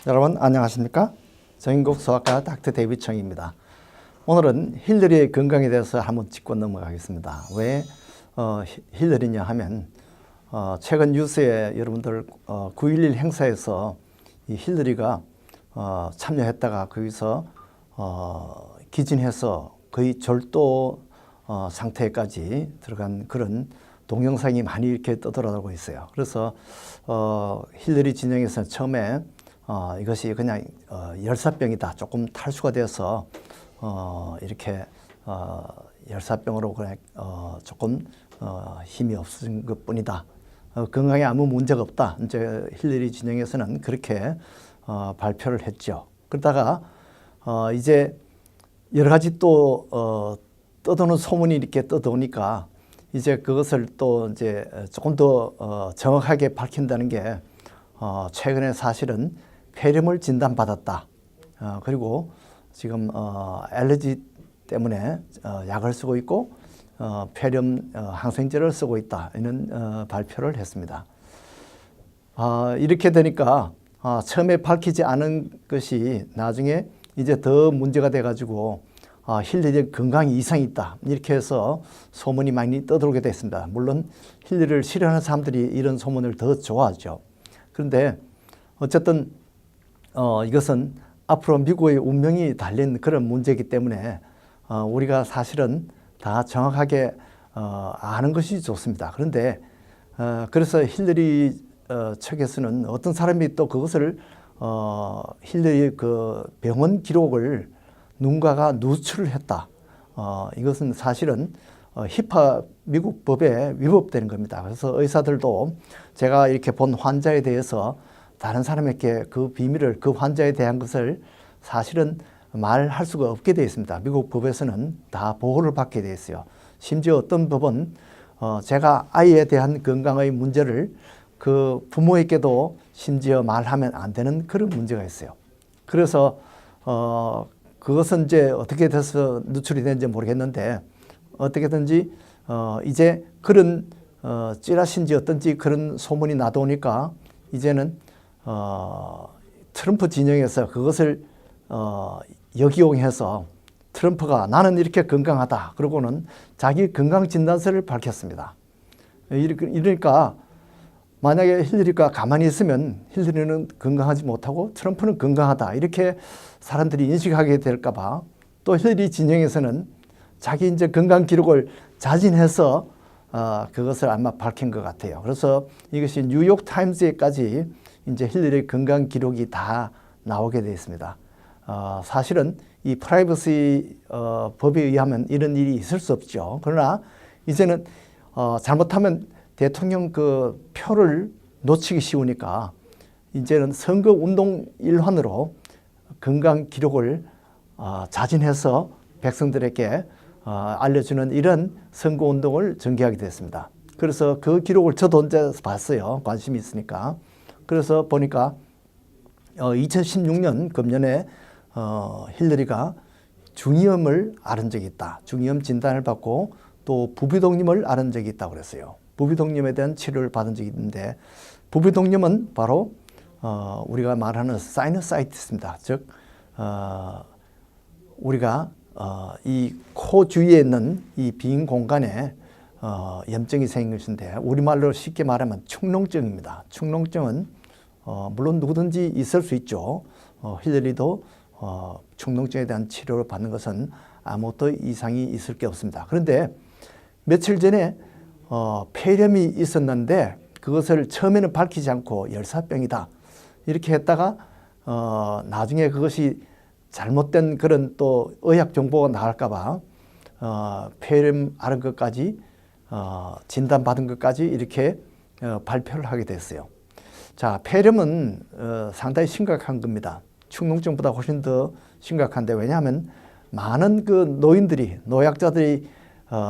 여러분 안녕하십니까? 정인국 소아과 닥터 데이비청입니다. 오늘은 힐러리의 건강에 대해서 한번 짚고 넘어가겠습니다. 왜 힐러리냐 하면 최근 뉴스에 여러분들 9.11 행사에서 이 힐러리가 참여했다가 거기서 기진해서 거의 절도 상태까지 들어간 그런 동영상이 많이 이렇게 떠돌아다니고 있어요. 그래서 힐러리 진영에서는 처음에 이것이 그냥 열사병이다, 조금 탈수가 되어서 이렇게 열사병으로 그냥 조금 힘이 없어진 것뿐이다, 건강에 아무 문제가 없다, 이제 힐러리 진영에서는 그렇게 발표를 했죠. 그러다가 이제 여러 가지 또 떠도는 소문이 이렇게 떠도니까 이제 그것을 또 이제 조금 더 정확하게 밝힌다는 게 최근에 사실은 폐렴을 진단받았다. 그리고 지금 알레르기 때문에 약을 쓰고 있고 폐렴 항생제를 쓰고 있다. 이런 발표를 했습니다. 이렇게 되니까 처음에 밝히지 않은 것이 나중에 이제 더 문제가 돼가지고 힐러리 건강에 이상이 있다, 이렇게 해서 소문이 많이 떠들어오게 됐습니다. 물론 힐러리를 싫어하는 사람들이 이런 소문을 더 좋아하죠. 그런데 어쨌든 이것은 앞으로 미국의 운명이 달린 그런 문제이기 때문에 우리가 사실은 다 정확하게 아는 것이 좋습니다. 그런데 그래서 힐러리 측에서는 어떤 사람이 또 그것을 힐러리 그 병원 기록을 누군가가 누출을 했다. 이것은 사실은 히파 미국 법에 위법되는 겁니다. 그래서 의사들도 제가 이렇게 본 환자에 대해서 다른 사람에게 그 비밀을, 그 환자에 대한 것을 사실은 말할 수가 없게 되어 있습니다. 미국 법에서는 다 보호를 받게 되어 있어요. 심지어 어떤 법은 제가 아이에 대한 건강의 문제를 그 부모에게도 심지어 말하면 안 되는 그런 문제가 있어요. 그래서 그것은 이제 어떻게 돼서 누출이 되는지 모르겠는데, 어떻게든지 이제 그런 찌라신지 어떤지 그런 소문이 나도니까 이제는 트럼프 진영에서 그것을 역이용해서 트럼프가 나는 이렇게 건강하다 그러고는 자기 건강진단서를 밝혔습니다. 이러니까 만약에 힐러리가 가만히 있으면 힐러리는 건강하지 못하고 트럼프는 건강하다, 이렇게 사람들이 인식하게 될까 봐 또 힐러리 진영에서는 자기 이제 건강 기록을 자진해서 그것을 아마 밝힌 것 같아요. 그래서 이것이 뉴욕 타임즈에까지 이제 힐러리 건강 기록이 다 나오게 되어 있습니다. 사실은 이 프라이버시 법에 의하면 이런 일이 있을 수 없죠. 그러나 이제는 잘못하면 대통령 그 표를 놓치기 쉬우니까 이제는 선거 운동 일환으로 건강 기록을 자진해서 백성들에게 알려주는 이런 선거 운동을 전개하게 됐습니다. 그래서 그 기록을 저도 이제 봤어요. 관심이 있으니까. 그래서 보니까 2016년 금년에 힐러리가 중이염을 앓은 적이 있다. 중이염 진단을 받고 또 부비동염을 앓은 적이 있다고 그랬어요. 부비동염에 대한 치료를 받은 적이 있는데, 부비동염은 바로 우리가 말하는 사이너사이티스입니다. 즉 우리가 이 코 주위에 있는 이 빈 공간에 염증이 생긴 것인데, 우리말로 쉽게 말하면 축농증입니다. 축농증은 물론 누구든지 있을 수 있죠. 힐러리도 축농증에 대한 치료를 받는 것은 아무것도 이상이 있을 게 없습니다. 그런데 며칠 전에 폐렴이 있었는데 그것을 처음에는 밝히지 않고 열사병이다 이렇게 했다가 나중에 그것이 잘못된 그런 또 의학 정보가 나갈까 봐 폐렴 앓은 것까지 진단받은 것까지 이렇게 발표를 하게 됐어요. 자, 폐렴은 상당히 심각한 겁니다. 축농증보다 훨씬 더 심각한데, 왜냐하면 많은 그 노인들이, 노약자들이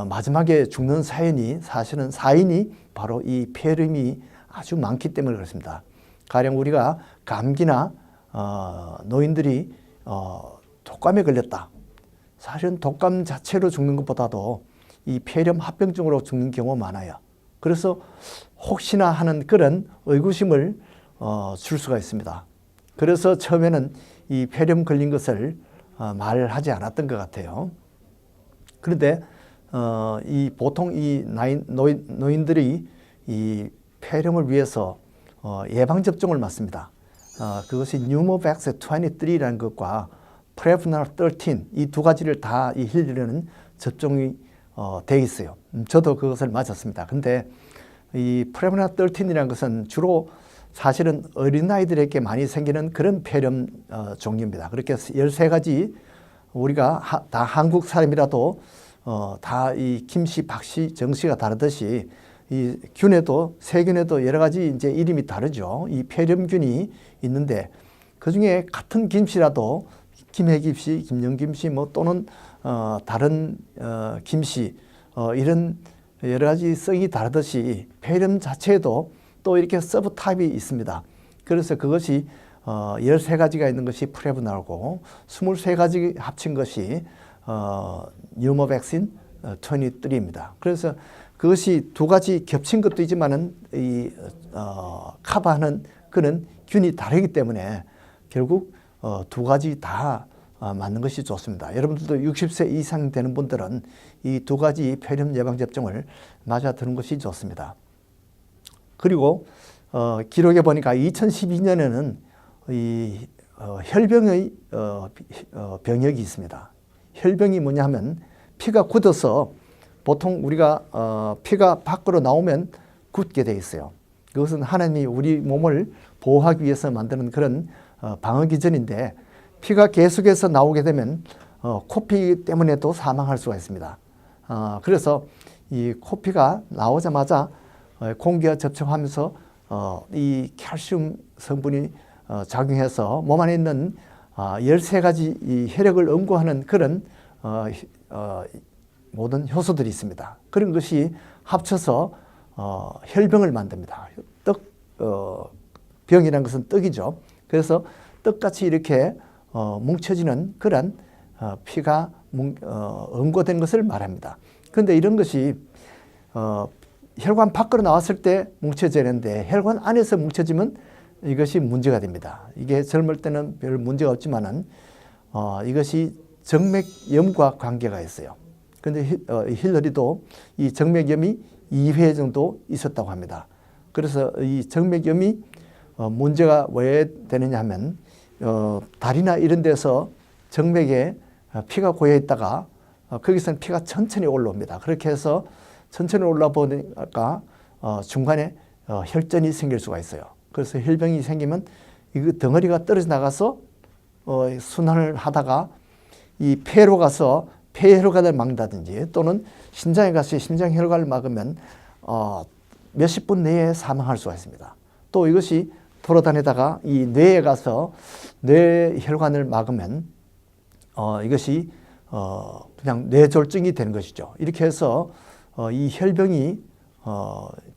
마지막에 죽는 사인이 바로 이 폐렴이 아주 많기 때문에 그렇습니다. 가령 우리가 감기나 노인들이 독감에 걸렸다, 사실은 독감 자체로 죽는 것보다도 이 폐렴 합병증으로 죽는 경우가 많아요. 그래서 혹시나 하는 그런 의구심을 줄 수가 있습니다. 그래서 처음에는 이 폐렴 걸린 것을 말하지 않았던 것 같아요. 그런데 이 보통 이 노인들이 이 폐렴을 위해서 예방 접종을 맞습니다. 그것이 뉴모백스 23라는 것과 프레브날 13 이 두 가지를 다 이 힐리는 접종이 돼 있어요. 저도 그것을 맞았습니다. 근데 이 프레브날 13이라는 것은 주로 사실은 어린아이들에게 많이 생기는 그런 폐렴 종류입니다. 그렇게 13가지 우리가 다 한국 사람이라도 다 이 김씨, 박씨, 정씨가 다르듯이 이 균에도 세균에도 여러 가지 이제 이름이 다르죠. 이 폐렴균이 있는데 그 중에 같은 김씨라도 김해김씨, 김영김씨 뭐 또는 다른 김씨 이런 여러 가지 성이 다르듯이 폐렴 자체에도 또 이렇게 서브 타입이 있습니다. 그래서 그것이 13가지가 있는 것이 프레브날고 23가지 합친 것이 뉴모백신 23입니다. 그래서 그것이 두 가지 겹친 것도 있지만은 이 커버하는 그런 균이 다르기 때문에 결국 두 가지 다 맞는 것이 좋습니다. 여러분들도 60세 이상 되는 분들은 이 두 가지 폐렴 예방 접종을 맞아 두는 것이 좋습니다. 그리고 기록에 보니까 2012년에는 이 혈병의 병역이 있습니다. 혈병이 뭐냐면 피가 굳어서 보통 우리가 피가 밖으로 나오면 굳게 돼 있어요. 그것은 하나님이 우리 몸을 보호하기 위해서 만드는 그런 방어기전인데 피가 계속해서 나오게 되면 코피 때문에도 사망할 수가 있습니다. 그래서 이 코피가 나오자마자 공기와 접촉하면서 이 칼슘 성분이 작용해서 몸 안에 있는 13가지 이 혈액을 응고하는 그런 모든 효소들이 있습니다. 그런 것이 합쳐서 혈병을 만듭니다. 병이라는 것은 떡이죠. 그래서 떡같이 이렇게 뭉쳐지는 그런 피가 응고된 것을 말합니다. 그런데 이런 것이 혈관 밖으로 나왔을 때 뭉쳐져야 되는데 혈관 안에서 뭉쳐지면 이것이 문제가 됩니다. 이게 젊을 때는 별 문제가 없지만은 이것이 정맥염과 관계가 있어요. 그런데 힐러리도 이 정맥염이 2회 정도 있었다고 합니다. 그래서 이 정맥염이 문제가 왜 되느냐 하면 다리나 이런 데서 정맥에 피가 고여 있다가 거기서는 피가 천천히 올라옵니다. 그렇게 해서 천천히 올라보니까 중간에 혈전이 생길 수가 있어요. 그래서 혈병이 생기면 이 덩어리가 떨어져 나가서 순환을 하다가 이 폐로 가서 폐혈관을 막는다든지 또는 심장에 가서 심장혈관을 막으면 몇십 분 내에 사망할 수가 있습니다. 또 이것이 돌아다니다가 이 뇌에 가서 뇌혈관을 막으면 이것이 그냥 뇌졸중이 되는 것이죠. 이렇게 해서 이 혈병이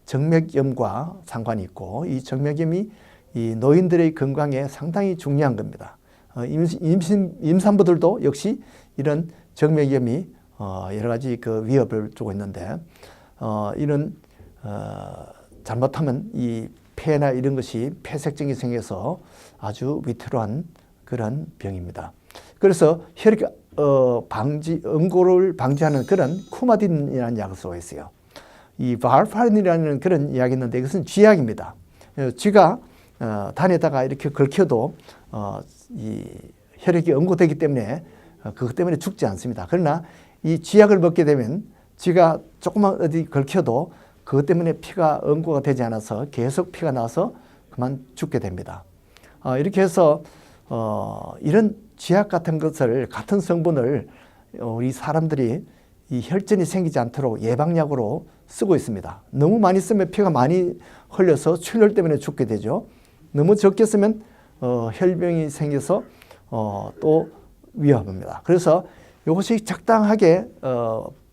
정맥염과 상관이 있고 이 정맥염이 이 노인들의 건강에 상당히 중요한 겁니다. 임산부들도 역시 이런 정맥염이 여러 가지 그 위협을 주고 있는데 이런 잘못하면 이 폐나 이런 것이 폐색증이 생겨서 아주 위태로한 그런 병입니다. 그래서 혈액 응고를 방지하는 그런 쿠마딘이라는 약을 쓰고 있어요. 이 바르파린이라는 그런 약이 있는데 이것은 쥐약입니다. 쥐가 단에다가 이렇게 걸켜도 이 혈액이 응고되기 때문에 그것 때문에 죽지 않습니다. 그러나 이 쥐약을 먹게 되면 쥐가 조금만 어디 걸켜도 그것 때문에 피가 응고가 되지 않아서 계속 피가 나서 그만 죽게 됩니다. 이렇게 해서 이런 쥐약 같은 것을 같은 성분을 우리 사람들이 이 혈전이 생기지 않도록 예방약으로 쓰고 있습니다. 너무 많이 쓰면 피가 많이 흘려서 출혈 때문에 죽게 되죠. 너무 적게 쓰면 혈병이 생겨서 또 위험합니다. 그래서 이것이 적당하게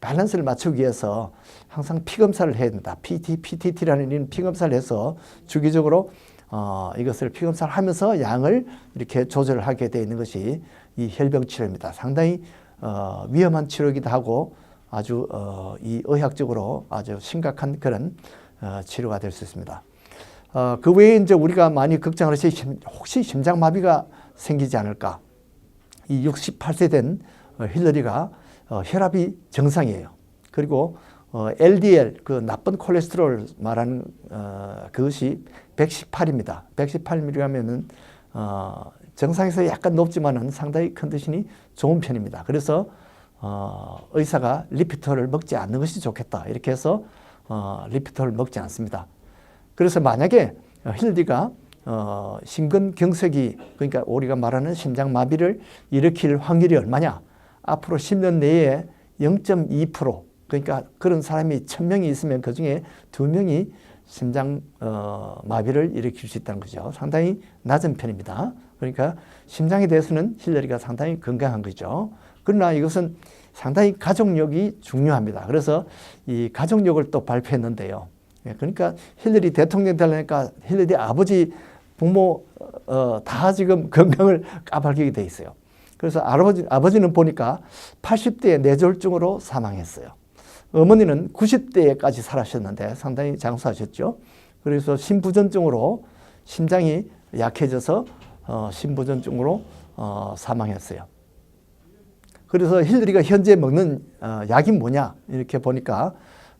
밸런스를 맞추기 위해서 항상 피검사를 해야 됩니다. PTT라는 이런 피검사를 해서 주기적으로 이것을 피검사를 하면서 양을 이렇게 조절을 하게 되어 있는 것이 이 혈병 치료입니다. 상당히 위험한 치료이기도 하고 아주 이 의학적으로 아주 심각한 그런 치료가 될 수 있습니다. 그 외에 이제 우리가 많이 걱정을 해서 혹시 심장마비가 생기지 않을까. 이 68세 된 힐러리가 혈압이 정상이에요. 그리고 LDL, 그 나쁜 콜레스테롤 말하는 그것이 118입니다. 118mg면은 정상에서 약간 높지만은 상당히 컨디션이 좋은 편입니다. 그래서 의사가 리피터를 먹지 않는 것이 좋겠다. 이렇게 해서 리피터를 먹지 않습니다. 그래서 만약에 힐러리가 심근경색이, 그러니까 우리가 말하는 심장마비를 일으킬 확률이 얼마냐? 앞으로 10년 내에 0.2%, 그러니까 그런 사람이 1000명이 있으면 그중에 2명이 심장 마비를 일으킬 수 있다는 거죠. 상당히 낮은 편입니다. 그러니까 심장에 대해서는 힐러리가 상당히 건강한 거죠. 그러나 이것은 상당히 가족력이 중요합니다. 그래서 이 가족력을 또 발표했는데요. 그러니까 힐러리 대통령 되려니까 힐러리 아버지, 부모 다 지금 건강을 까발리게 돼 있어요. 그래서 아버지는 보니까 80대에 뇌졸중으로 사망했어요. 어머니는 90대까지 살아셨는데 상당히 장수하셨죠. 그래서 심부전증으로 심장이 약해져서 심부전증으로 사망했어요. 그래서 힐러리가 현재 먹는 약이 뭐냐 이렇게 보니까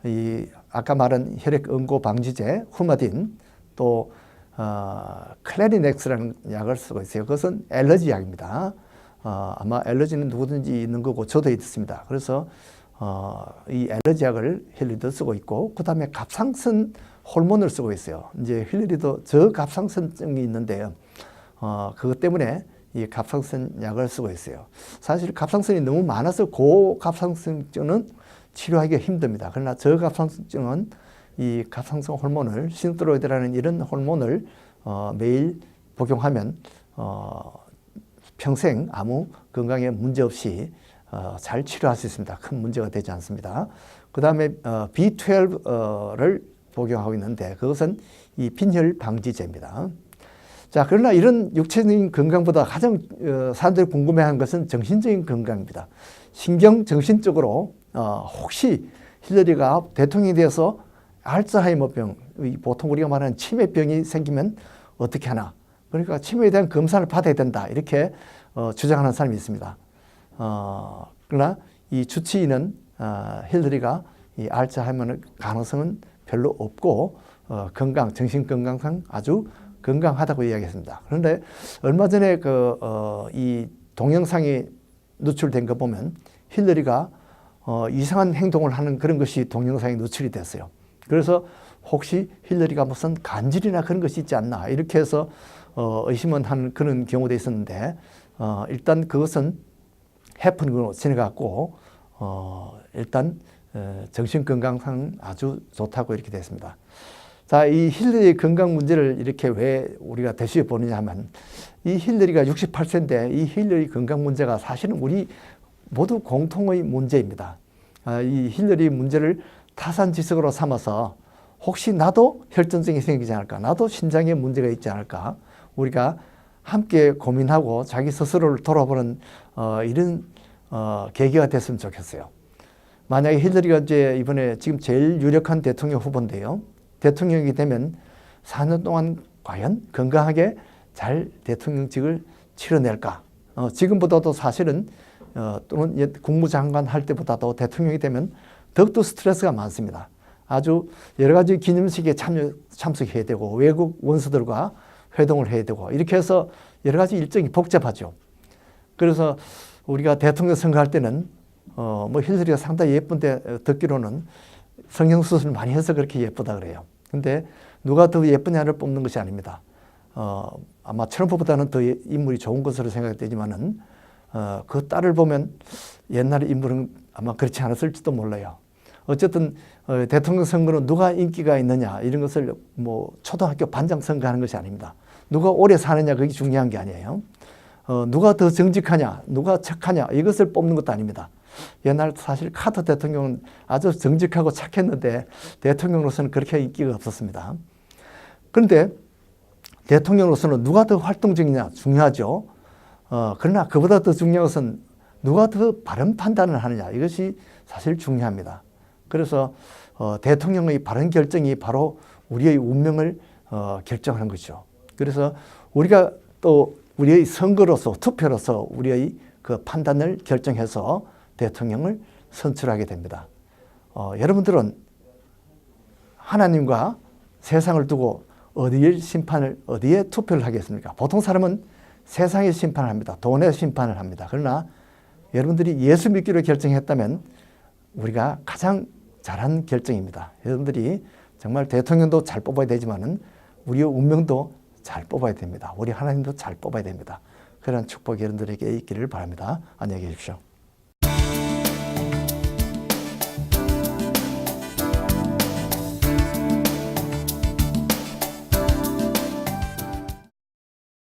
이 아까 말한 혈액 응고 방지제 후마딘, 또 클레리넥스라는 약을 쓰고 있어요. 그것은 알러지 약입니다. 아마 알러지는 누구든지 있는 거고 저도 있습니다. 그래서 이 알러지 약을 힐러리도 쓰고 있고, 그 다음에 갑상선 호르몬을 쓰고 있어요. 이제 힐러리도 저갑상선증이 있는데요. 그것 때문에 이 갑상선 약을 쓰고 있어요. 사실 갑상선이 너무 많아서 고갑상선증은 치료하기가 힘듭니다. 그러나 저갑상선증은 이 갑상선 호르몬을, 시너스테로이드라는 이런 호르몬을 매일 복용하면 평생 아무 건강에 문제 없이 잘 치료할 수 있습니다. 큰 문제가 되지 않습니다. 그 다음에 B12를 복용하고 있는데 그것은 이 빈혈 방지제입니다. 자, 그러나 이런 육체적인 건강보다 가장 사람들이 궁금해하는 것은 정신적인 건강입니다. 정신적으로 혹시 힐러리가 대통령이 되어서 알츠하이머병, 보통 우리가 말하는 치매병이 생기면 어떻게 하나. 그러니까 치매에 대한 검사를 받아야 된다. 이렇게 주장하는 사람이 있습니다. 그러나 이 주치의는 힐러리가 이 알츠하이머 가능성은 별로 없고 정신 건강상 아주 건강하다고 이야기했습니다. 그런데 얼마 전에 이 동영상이 노출된 거 보면 힐러리가 이상한 행동을 하는 그런 것이 동영상에 노출이 됐어요. 그래서 혹시 힐러리가 무슨 간질이나 그런 것이 있지 않나 이렇게 해서 의심은 하는 그런 경우도 있었는데 일단 그것은 해프닝으로 지나갔고 일단 정신건강상 아주 좋다고 이렇게 됐습니다. 자, 이 힐러리의 건강 문제를 이렇게 왜 우리가 대시해 보느냐 하면 이 힐러리가 68세인데 이 힐러리 건강 문제가 사실은 우리 모두 공통의 문제입니다. 이 힐러리 문제를 타산지석으로 삼아서 혹시 나도 혈전증이 생기지 않을까, 나도 심장에 문제가 있지 않을까, 우리가 함께 고민하고 자기 스스로를 돌아보는 이런 계기가 됐으면 좋겠어요. 만약에 힐러리가 이제 이번에 지금 제일 유력한 대통령 후보인데요. 대통령이 되면 4년 동안 과연 건강하게 잘 대통령직을 치러낼까? 지금보다도 사실은 또는 국무장관 할 때보다도 대통령이 되면 더욱더 스트레스가 많습니다. 아주 여러 가지 기념식에 참석해야 되고 외국 원수들과 회동을 해야 되고 이렇게 해서 여러 가지 일정이 복잡하죠. 그래서 우리가 대통령 선거할 때는 뭐 힐러리가 상당히 예쁜데 듣기로는 성형수술을 많이 해서 그렇게 예쁘다 그래요. 근데 누가 더 예쁘냐를 뽑는 것이 아닙니다. 아마 트럼프보다는 더 인물이 좋은 것으로 생각되지만은 그 딸을 보면 옛날의 인물은 아마 그렇지 않았을지도 몰라요. 어쨌든 대통령 선거는 누가 인기가 있느냐 이런 것을 뭐 초등학교 반장 선거하는 것이 아닙니다. 누가 오래 사느냐 그게 중요한 게 아니에요. 누가 더 정직하냐, 누가 착하냐 이것을 뽑는 것도 아닙니다. 옛날 사실 카터 대통령은 아주 정직하고 착했는데 대통령으로서는 그렇게 인기가 없었습니다. 그런데 대통령으로서는 누가 더 활동적이냐 중요하죠. 그러나 그보다 더 중요한 것은 누가 더 바른 판단을 하느냐 이것이 사실 중요합니다. 그래서 대통령의 바른 결정이 바로 우리의 운명을 결정하는 거죠. 그래서 우리가 또 우리의 선거로서 투표로서 우리의 그 판단을 결정해서 대통령을 선출하게 됩니다. 여러분들은 하나님과 세상을 두고 어디에 투표를 하겠습니까? 보통 사람은 세상의 심판을 합니다. 돈의 심판을 합니다. 그러나 여러분들이 예수 믿기로 결정했다면 우리가 가장 잘한 결정입니다. 여러분들이 정말 대통령도 잘 뽑아야 되지만은 우리의 운명도 잘 뽑아야 됩니다. 우리 하나님도 잘 뽑아야 됩니다. 그런 축복이 여러분들에게 있기를 바랍니다. 안녕히 계십시오.